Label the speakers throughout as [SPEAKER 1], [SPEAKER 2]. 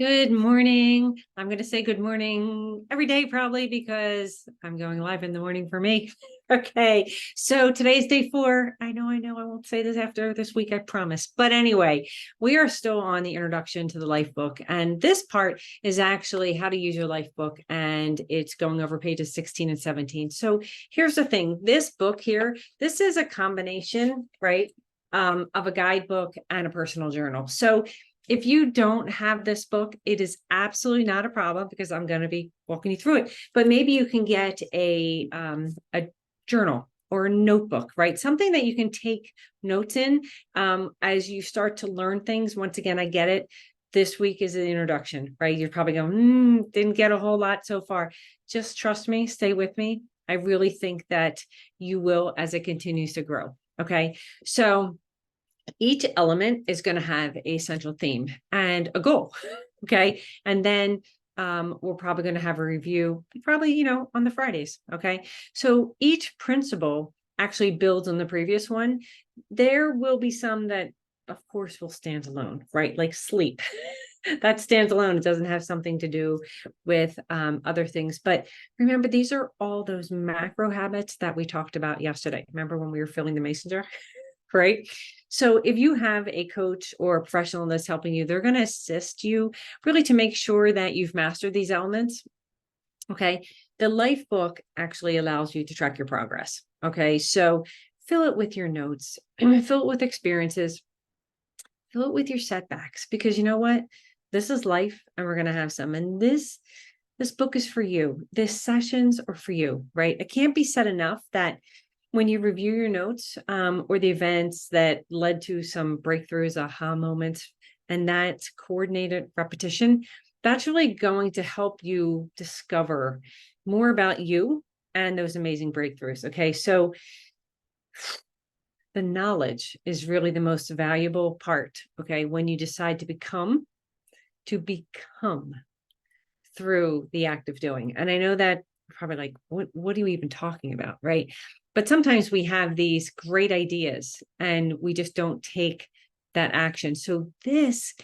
[SPEAKER 1] Good morning. I'm going to say good morning every day, probably because I'm going live in the morning for me. Okay. So today's day 4. I know. I won't say this after this week, I promise. But anyway, we are still on the introduction to the Lifebook. And this part is actually how to use your Lifebook. And it's going over pages 16 and 17. So here's the thing. This book here, this is a combination, right, of a guidebook and a personal journal. So if you don't have this book, it is absolutely not a problem because I'm going to be walking you through it. But maybe you can get a journal or a notebook, right? Something that you can take notes in as you start to learn things. Once again, I get it. This week is an introduction, right? You're probably going, didn't get a whole lot so far. Just trust me, stay with me. I really think that you will as it continues to grow. Okay. So each element is going to have a central theme and a goal. Okay. And then we're probably going to have a review, probably, on the Fridays. Okay. So each principle actually builds on the previous one. There will be some that, of course, will stand alone, right? Like sleep. That stands alone. It doesn't have something to do with other things. But remember, these are all those macro habits that we talked about yesterday. Remember when we were filling the mason jar? Right? So if you have a coach or a professional that's helping you, they're going to assist you really to make sure that you've mastered these elements. Okay. The life book actually allows you to track your progress. Okay. So fill it with your notes, fill it with experiences, fill it with your setbacks, because you know what? This is life and we're going to have some. And this book is for you. This sessions are for you, right? It can't be said enough that when you review your notes or the events that led to some breakthroughs, aha moments, and that coordinated repetition, that's really going to help you discover more about you and those amazing breakthroughs. Okay. So the knowledge is really the most valuable part. Okay. When you decide to become through the act of doing. And I know that probably like, what are you even talking about? Right. But sometimes we have these great ideas and we just don't take that action. So this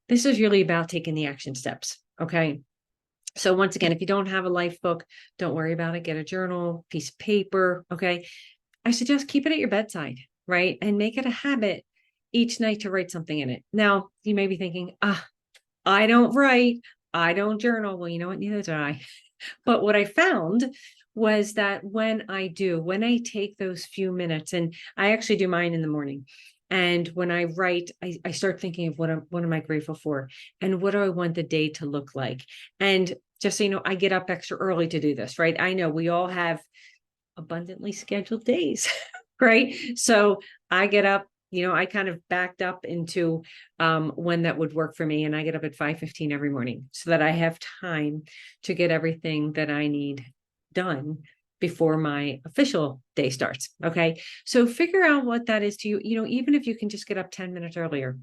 [SPEAKER 1] is really about taking the action steps. Okay. So once again, if you don't have a life book, don't worry about it. Get a journal, piece of paper. Okay. I suggest keep it at your bedside, right? And make it a habit each night to write something in it. Now you may be thinking, I don't write, I don't journal. Well, you know what? Neither do I. But what I found was that when I take those few minutes, and I actually do mine in the morning. And when I write, I start thinking of what am I grateful for? And what do I want the day to look like? And just so you know, I get up extra early to do this, right? I know we all have abundantly scheduled days, right? So I get up, I kind of backed up into when that would work for me. And I get up at 5:15 every morning so that I have time to get everything that I need done before my official day starts. Okay. So figure out what that is to you, even if you can just get up 10 minutes earlier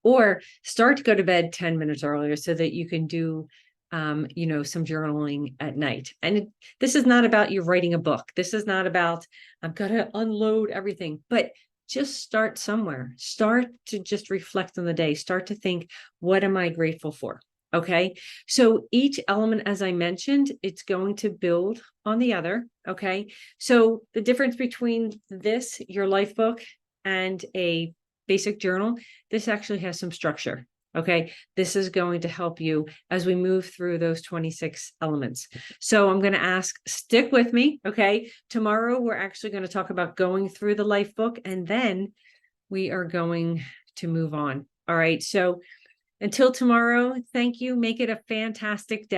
[SPEAKER 1] or start to go to bed 10 minutes earlier so that you can do some journaling at night. And this is not about you writing a book. This is not about, I'm going to unload everything, but just start somewhere. Start to just reflect on the day. Start to think, what am I grateful for? Okay. So each element, as I mentioned, it's going to build on the other. Okay. So the difference between this, your life book, and a basic journal, this actually has some structure. Okay. This is going to help you as we move through those 26 elements. So I'm going to ask, stick with me. Okay. Tomorrow, we're actually going to talk about going through the life book, and then we are going to move on. All right. So until tomorrow, thank you. Make it a fantastic day.